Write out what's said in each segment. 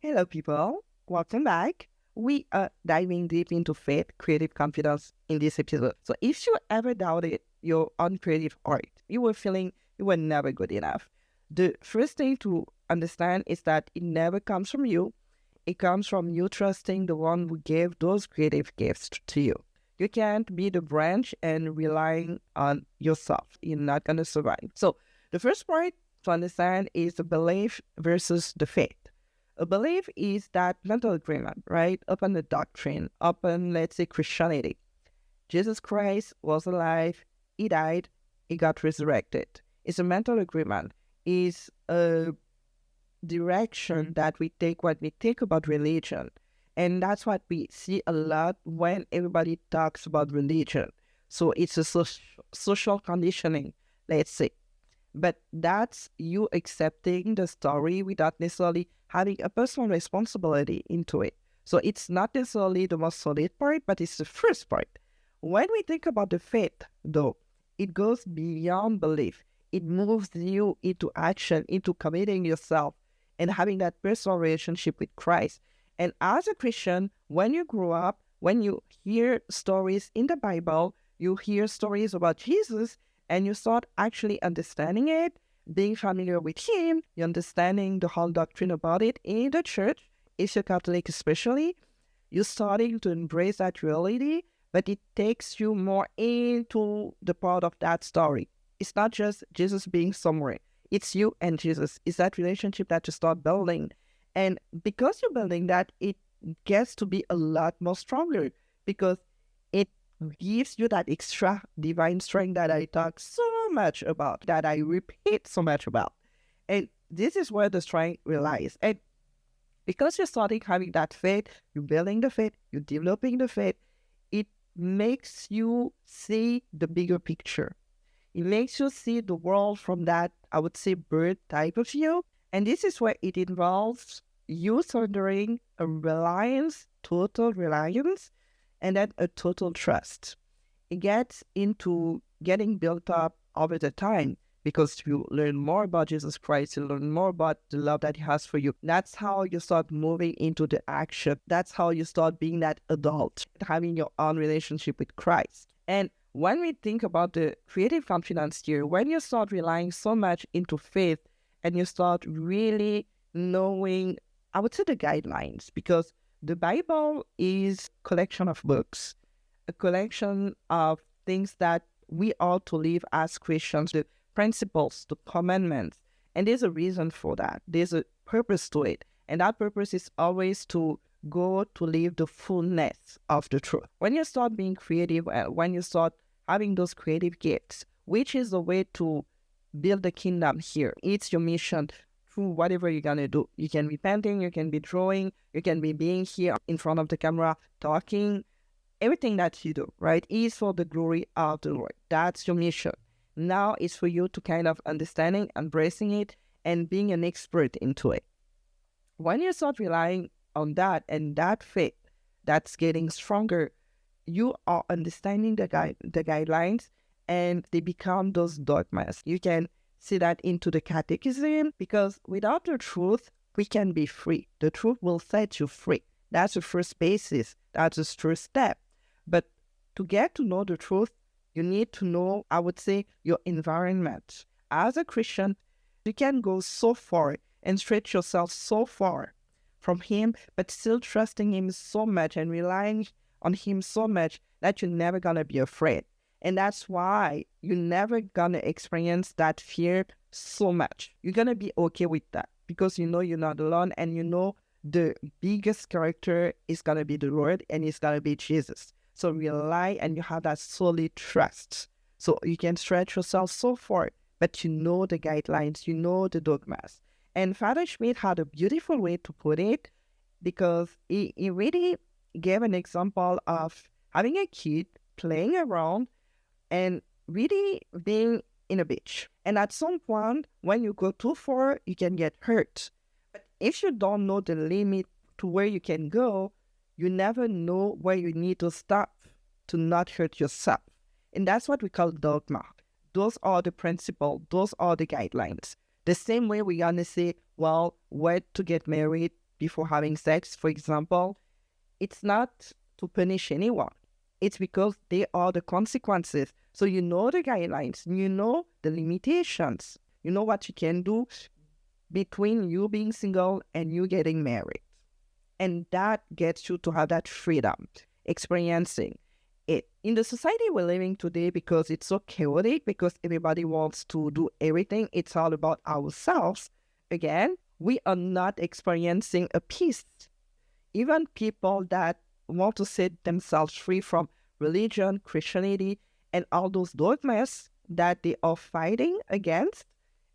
Hello, people. Welcome back. We are diving deep into faith, creative confidence in this episode. So, if you ever doubted your own creative art, you were feeling you were never good enough, the first thing to understand is that it never comes from you. It comes from you trusting the one who gave those creative gifts to you. You can't be the branch and relying on yourself. You're not going to survive. So, the first part to understand is the belief versus the faith. A belief is that mental agreement, right? Upon the doctrine, upon, let's say, Christianity. Jesus Christ was alive, he died, he got resurrected. It's a mental agreement. It's a direction that we take when we think about religion. And that's what we see a lot when everybody talks about religion. So it's a social conditioning, let's say. But that's you accepting the story without necessarily having a personal responsibility into it. So it's not necessarily the most solid part, but it's the first part. When we think about the faith, though, it goes beyond belief. It moves you into action, into committing yourself and having that personal relationship with Christ. And as a Christian, when you grow up, when you hear stories in the Bible, you hear stories about Jesus, and you start actually understanding it, being familiar with him, you're understanding the whole doctrine about it in the church, if you're Catholic especially, you're starting to embrace that reality, but it takes you more into the part of that story. It's not just Jesus being somewhere. It's you and Jesus. It's that relationship that you start building. And because you're building that, it gets to be a lot more stronger because it gives you that extra divine strength that I talk so much about, that I repeat so much about. And this is where the strength relies. And because you're starting having that faith, you're building the faith, you're developing the faith, it makes you see the bigger picture. It makes you see the world from that, I would say, bird type of view. And this is where it involves you surrendering a reliance, total reliance, and then a total trust. It gets into getting built up over the time because you learn more about Jesus Christ, you learn more about the love that he has for you. That's how you start moving into the action. That's how you start being that adult, having your own relationship with Christ. And when we think about the creative confidence here, when you start relying so much into faith and you start really knowing, I would say, the guidelines, because the Bible is a collection of books, a collection of things that we ought to live as Christians, the principles, the commandments. And there's a reason for that. There's a purpose to it. And that purpose is always to go to live the fullness of the truth. When you start being creative, when you start having those creative gifts, which is the way to build the kingdom here. It's your mission through whatever you're going to do. You can be painting, you can be drawing, you can be being here in front of the camera, talking. Everything that you do, right, is for the glory of the Lord. That's your mission. Now it's for you to kind of understanding, embracing it, and being an expert into it. When you start relying on that and that faith that's getting stronger, you are understanding the guidelines, and they become those dogmas. You can see that into the catechism, because without the truth, we can be free. The truth will set you free. That's the first basis. That's the first step. But to get to know the truth, you need to know, I would say, your environment. As a Christian, you can go so far and stretch yourself so far from him, but still trusting him so much and relying on him so much that you're never going to be afraid. And that's why you're never going to experience that fear so much. You're going to be okay with that because you know you're not alone, and you know the biggest character is going to be the Lord, and it's going to be Jesus. So rely, and you have that solid trust. So you can stretch yourself so far, but you know the guidelines, you know the dogmas. And Father Schmidt had a beautiful way to put it, because he really gave an example of having a kid playing around and really being in a beach. And at some point, when you go too far, you can get hurt. But if you don't know the limit to where you can go, you never know where you need to stop to not hurt yourself. And that's what we call dogma. Those are the principles. Those are the guidelines. The same way we're going to say, well, where to get married, before having sex, for example, it's not to punish anyone. It's because they are the consequences. So you know the guidelines, you know the limitations, you know what you can do between you being single and you getting married. And that gets you to have that freedom, experiencing it. In the society we're living today, because it's so chaotic, because everybody wants to do everything, it's all about ourselves. Again, we are not experiencing a peace. Even people that want to set themselves free from religion, Christianity, and all those dogmas that they are fighting against,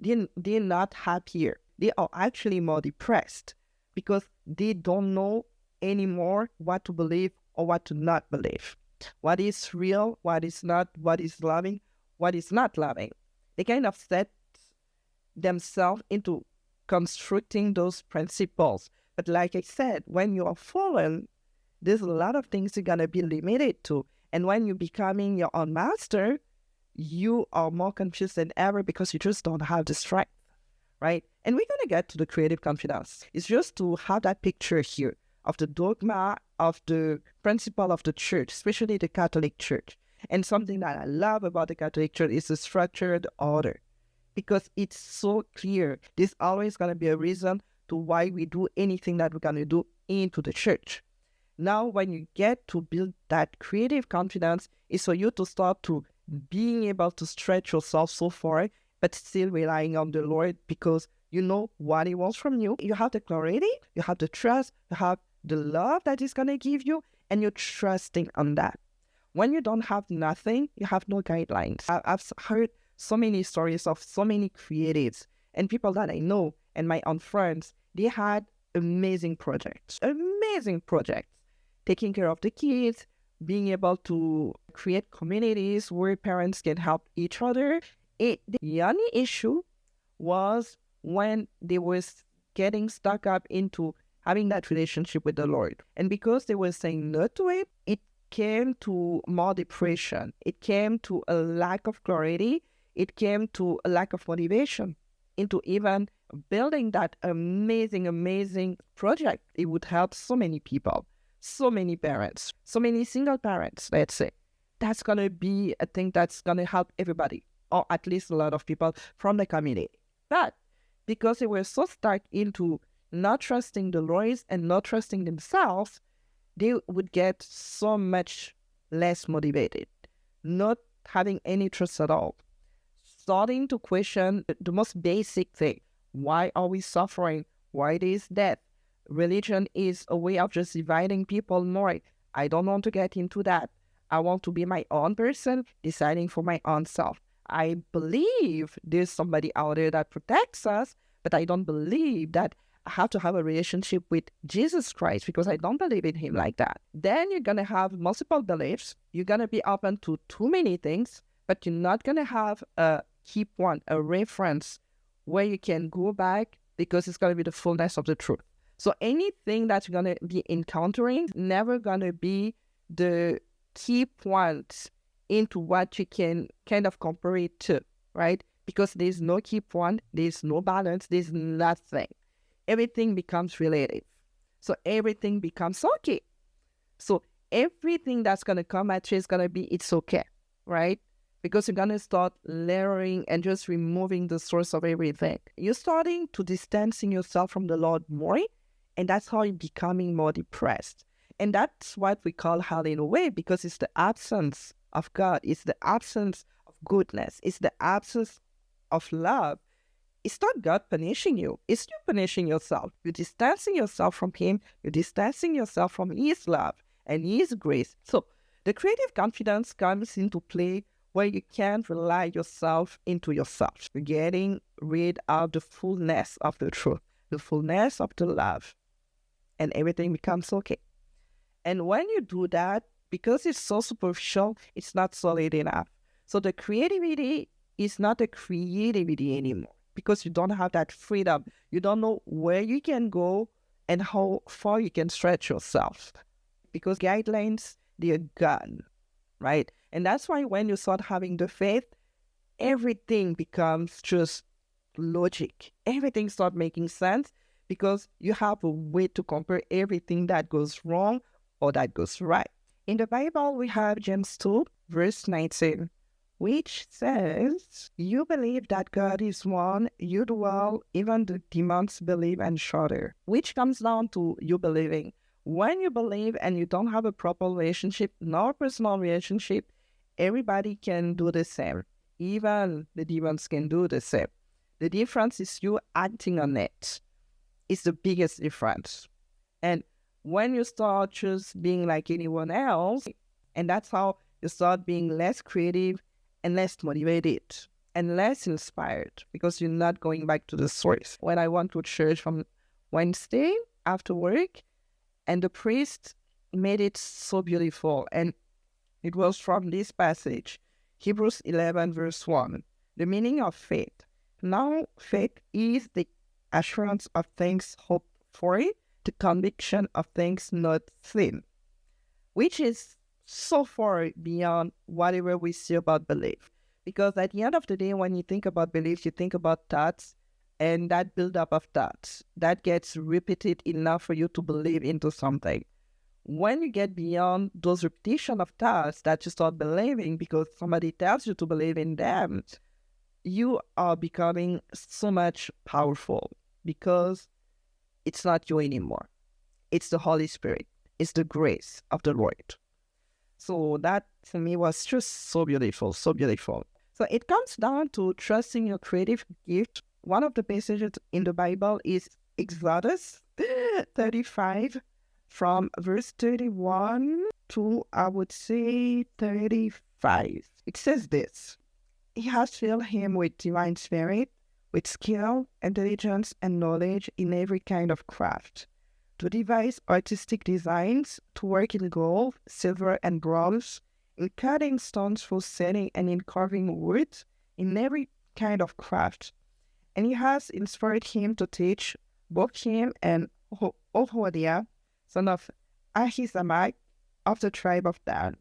they're not happier. They are actually more depressed because they don't know anymore what to believe or what to not believe. What is real, what is not, what is loving, what is not loving. They kind of set themselves into constructing those principles. But like I said, when you are fallen, there's a lot of things you're going to be limited to. And when you're becoming your own master, you are more confused than ever because you just don't have the strength, right? And we're going to get to the creative confidence. It's just to have that picture here of the dogma, of the principle of the church, especially the Catholic Church. And something that I love about the Catholic Church is the structured order, because it's so clear. There's always going to be a reason to why we do anything that we're going to do into the church. Now, when you get to build that creative confidence, it's for you to start to being able to stretch yourself so far, but still relying on the Lord, because you know what He wants from you. You have the clarity, you have the trust, you have the love that He's going to give you, and you're trusting on that. When you don't have nothing, you have no guidelines. I've heard so many stories of so many creatives and people that I know and my own friends. They had amazing projects, taking care of the kids, being able to create communities where parents can help each other. The only issue was when they were getting stuck up into having that relationship with the Lord. And because they were saying no to it, it came to more depression. It came to a lack of clarity. It came to a lack of motivation into even building that amazing project. It would help so many people, so many parents, so many single parents, let's say. That's going to be a thing that's going to help everybody, or at least a lot of people from the community. But because they were so stuck into not trusting the Lord and not trusting themselves, they would get so much less motivated, not having any trust at all, starting to question the most basic thing. Why are we suffering? Why is death? Religion is a way of just dividing people more. I don't want to get into that. I want to be my own person, deciding for my own self. I believe there's somebody out there that protects us, but I don't believe that I have to have a relationship with Jesus Christ, because I don't believe in Him like that. Then you're going to have multiple beliefs. You're going to be open to too many things, but you're not going to have a keep one, a reference where you can go back, because it's going to be the fullness of the truth. So anything that you're going to be encountering, never going to be the key point into what you can kind of compare it to, right? Because there's no key point, there's no balance, there's nothing. Everything becomes relative. So everything becomes okay. So everything that's going to come at you is going to be, it's okay, right? Because you're going to start layering and just removing the source of everything. You're starting to distancing yourself from the Lord more, and that's how you're becoming more depressed. And that's what we call hell in a way, because it's the absence of God. It's the absence of goodness. It's the absence of love. It's not God punishing you. It's you punishing yourself. You're distancing yourself from Him. You're distancing yourself from His love and His grace. So the creative confidence comes into play where you can't rely yourself into yourself. You're getting rid of the fullness of the truth, the fullness of the love, and everything becomes okay. And when you do that, because it's so superficial, it's not solid enough. So the creativity is not a creativity anymore, because you don't have that freedom. You don't know where you can go and how far you can stretch yourself, because guidelines, they're gone, right? And that's why when you start having the faith, everything becomes just logic. Everything starts making sense, because you have a way to compare everything that goes wrong or that goes right. In the Bible, we have James 2, verse 19, which says, "You believe that God is one, you do well, even the demons believe and shudder," which comes down to you believing. When you believe and you don't have a proper relationship, no personal relationship, everybody can do the same. Even the demons can do the same. The difference is you acting on it. It's the biggest difference. And when you start just being like anyone else, and that's how you start being less creative and less motivated and less inspired, because you're not going back to the source. When I went to church on Wednesday after work, and the priest made it so beautiful, and it was from this passage, Hebrews 11, verse 1, the meaning of faith. Now, faith is the assurance of things hoped for, the conviction of things not seen, which is so far beyond whatever we see about belief. Because at the end of the day, when you think about belief, you think about thoughts, and that buildup of thoughts, that gets repeated enough for you to believe into something. When you get beyond those repetition of thoughts that you start believing because somebody tells you to believe in them, you are becoming so much powerful, because it's not you anymore. It's the Holy Spirit. It's the grace of the Lord. So that for me was just so beautiful, so beautiful. So it comes down to trusting your creative gift. One of the passages in the Bible is Exodus 35, from verse 31 to, I would say, 35. It says this: "He has filled him with divine spirit, with skill, intelligence, and knowledge in every kind of craft, to devise artistic designs, to work in gold, silver, and bronze, in cutting stones for setting, and in carving wood, in every kind of craft. And he has inspired him to teach both him and Oholiab, son of Ahisamach, of the tribe of Dan.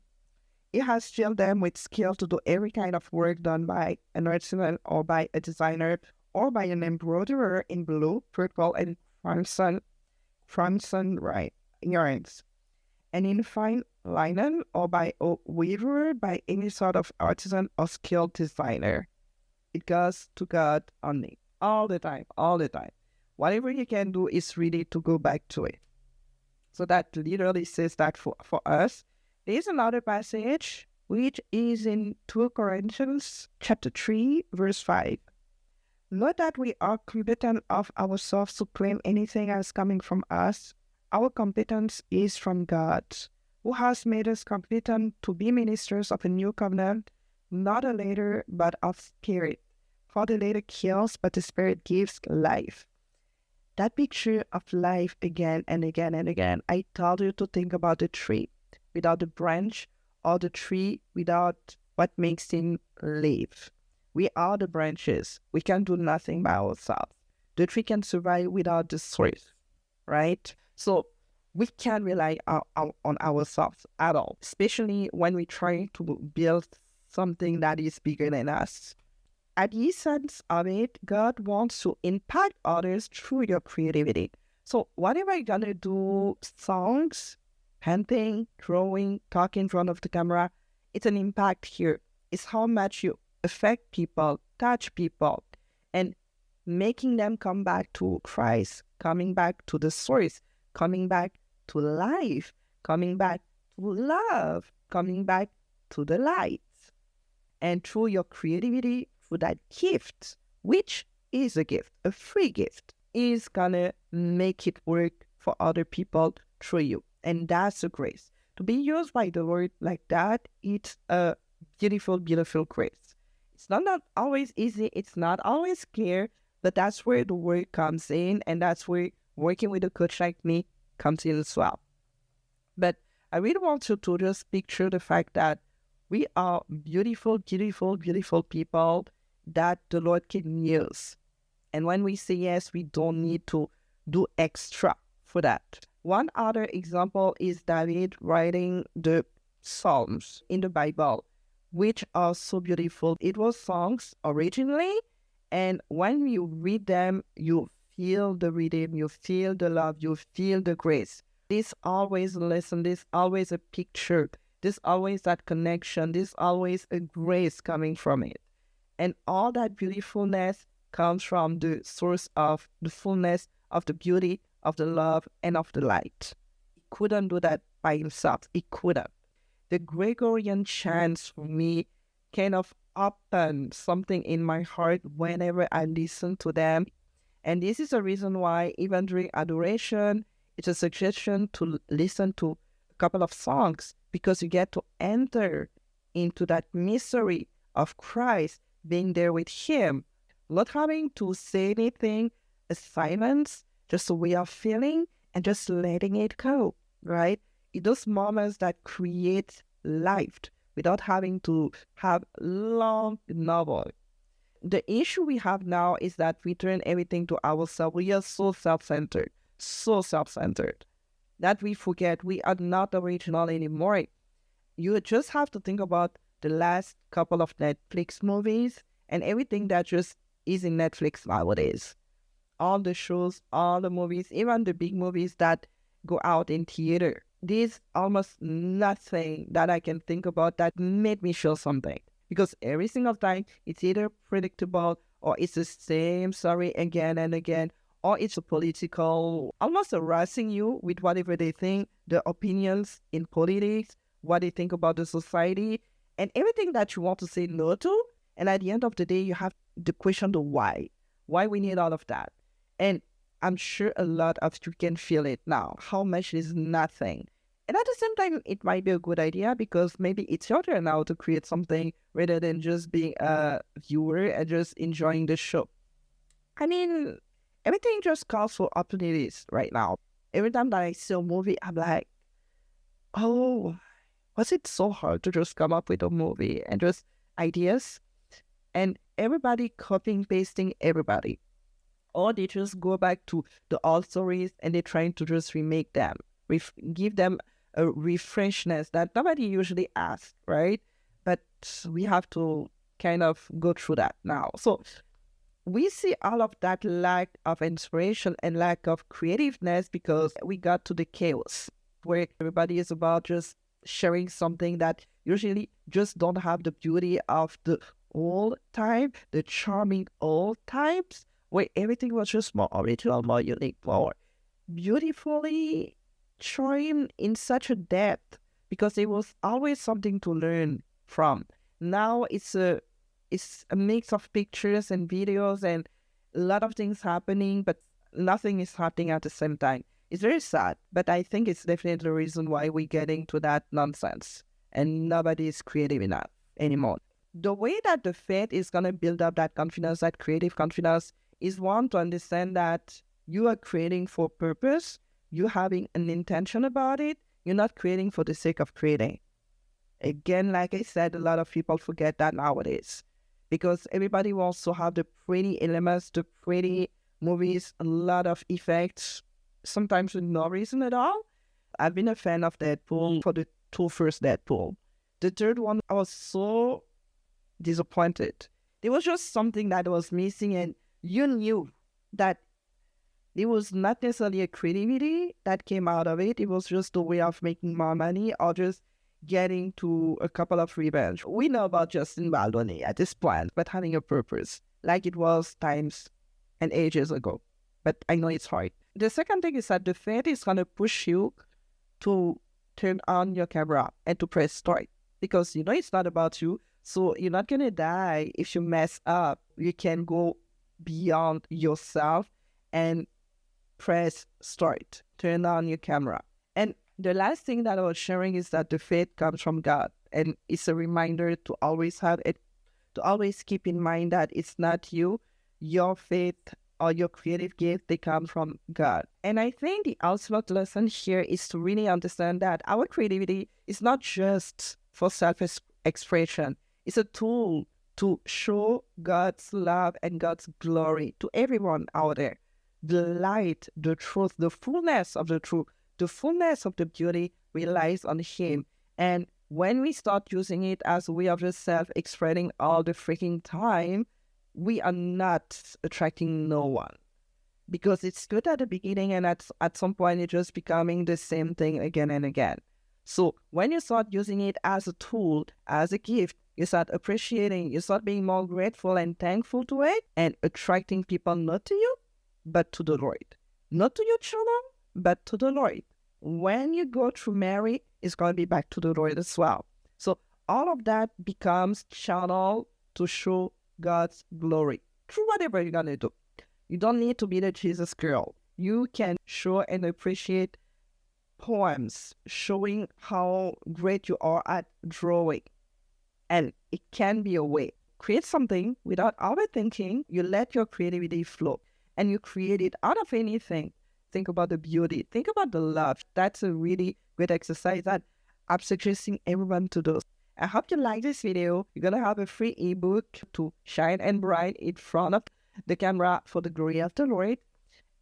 He has filled them with skill to do every kind of work done by an artisan or by a designer or by an embroiderer in blue, purple, and crimson yarns, and in fine linen, or by a weaver, by any sort of artisan or skilled designer." It goes to God only, all the time, all the time. Whatever you can do is really to go back to it. So that literally says that for us. There's another passage which is in 2 Corinthians chapter 3, verse 5. "Not that we are competent of ourselves to claim anything as coming from us. Our competence is from God, who has made us competent to be ministers of a new covenant, not a later, but of spirit. For the later kills, but the spirit gives life." That picture of life again and again and again. I told you to think about the tree without the branch, or the tree without what makes him live. We are the branches. We can do nothing by ourselves. The tree can survive without the source, right? So we can't rely on ourselves at all, especially when we try to build something that is bigger than us. At the essence of it, God wants to impact others through your creativity. So whatever you're gonna do, songs, painting, drawing, talking in front of the camera, it's an impact here. It's how much you affect people, touch people, and making them come back to Christ, coming back to the source, coming back to life, coming back to love, coming back to the light. And through your creativity, through that gift, which is a gift, a free gift, is gonna make it work for other people through you. And that's a grace. To be used by the Lord like that, it's a beautiful, beautiful grace. It's not always easy, it's not always clear, but that's where the work comes in, and that's where working with a coach like me comes in as well. But I really want you to just picture the fact that we are beautiful, beautiful, beautiful people that the Lord can use. And when we say yes, we don't need to do extra for that. One other example is David writing the Psalms in the Bible, which are so beautiful. It was songs originally, and when you read them, you feel the rhythm, you feel the love, you feel the grace. There's always a lesson, there's always a picture, there's always that connection, there's always a grace coming from it. And all that beautifulness comes from the source of the fullness of the beauty, of the love, and of the light. He couldn't do that by himself. He couldn't. The Gregorian chants for me kind of open something in my heart whenever I listen to them. And this is a reason why even during adoration, it's a suggestion to listen to a couple of songs, because you get to enter into that mystery of Christ, being there with him, not having to say anything, a silence, just a way of feeling and just letting it go, right? In those moments that create life without having to have long novel. The issue we have now is that we turn everything to ourselves. We are so self-centered, that we forget we are not original anymore. You just have to think about the last couple of Netflix movies and everything that just is in Netflix nowadays. All the shows, all the movies, even the big movies that go out in theater. There's almost nothing that I can think about that made me feel something. Because every single time, it's either predictable or it's the same story again and again, or it's a political, almost harassing you with whatever they think, the opinions in politics, what they think about the society, and everything that you want to say no to. And at the end of the day, you have the question the why we need all of that. And I'm sure a lot of you can feel it now, how much is nothing. And at the same time, it might be a good idea because maybe it's your turn now to create something rather than just being a viewer and just enjoying the show. I mean, everything just calls for opportunities right now. Every time that I see a movie, I'm like, oh, was it so hard to just come up with a movie and just ideas? And everybody copying, pasting everybody. Or they just go back to the old stories and they're trying to just remake them, give them a refreshness that nobody usually asks, right? But we have to kind of go through that now. So we see all of that lack of inspiration and lack of creativeness because we got to the chaos where everybody is about just sharing something that usually just don't have the beauty of the old time, the charming old times, where everything was just more original, more unique, more beautifully charming in such a depth, because there was always something to learn from. Now it's a mix of pictures and videos and a lot of things happening, but nothing is happening at the same time. It's very sad, but I think it's definitely the reason why we're getting to that nonsense and nobody is creative enough anymore. The way that the faith is going to build up that confidence, that creative confidence, is one to understand that you are creating for purpose, you're having an intention about it, you're not creating for the sake of creating. Again, like I said, a lot of people forget that nowadays because everybody wants to have the pretty elements, the pretty movies, a lot of effects, sometimes with no reason at all. I've been a fan of Deadpool for the two first Deadpool. The third one, I was so disappointed. There was just something that was missing, and you knew that there was not necessarily a creativity that came out of it. It was just a way of making more money or just getting to a couple of revenge. We know about Justin Baldoni at this point, but having a purpose, like it was times and ages ago. But I know it's hard. The second thing is that the faith is going to push you to turn on your camera and to press start, because you know it's not about you. So you're not going to die if you mess up. You can go beyond yourself and press start, turn on your camera. And the last thing that I was sharing is that the faith comes from God. And it's a reminder to always have it, to always keep in mind that it's not you, your faith or your creative gift, they come from God. And I think the ultimate lesson here is to really understand that our creativity is not just for self-expression. It's a tool to show God's love and God's glory to everyone out there. The light, the truth, the fullness of the truth, the fullness of the beauty relies on Him. And when we start using it as a way of just self-expressing all the freaking time, we are not attracting no one. because it's good at the beginning, and at some point it's just becoming the same thing again and again. So when you start using it as a tool, as a gift, you start appreciating, you start being more grateful and thankful to it, and attracting people not to you, but to the Lord. Not to your children, but to the Lord. When you go through Mary, it's going to be back to the Lord as well. So all of that becomes channel to show God's glory through whatever you're going to do. You don't need to be the Jesus girl. You can show and appreciate poems showing how great you are at drawing. And it can be a way. Create something without overthinking. You let your creativity flow and you create it out of anything. Think about the beauty. Think about the love. That's a really great exercise that I'm suggesting everyone to do. I hope you like this video. You're going to have a free ebook to shine and bright in front of the camera for the glory of the Lord.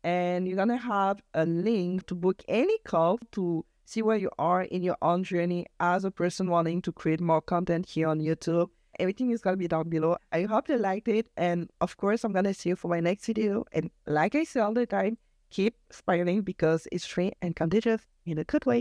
And you're going to have a link to book any call to see where you are in your own journey as a person wanting to create more content here on YouTube. Everything is going to be down below. I hope you liked it. And of course, I'm going to see you for my next video. And like I say all the time, keep smiling because it's free and contagious in a good way.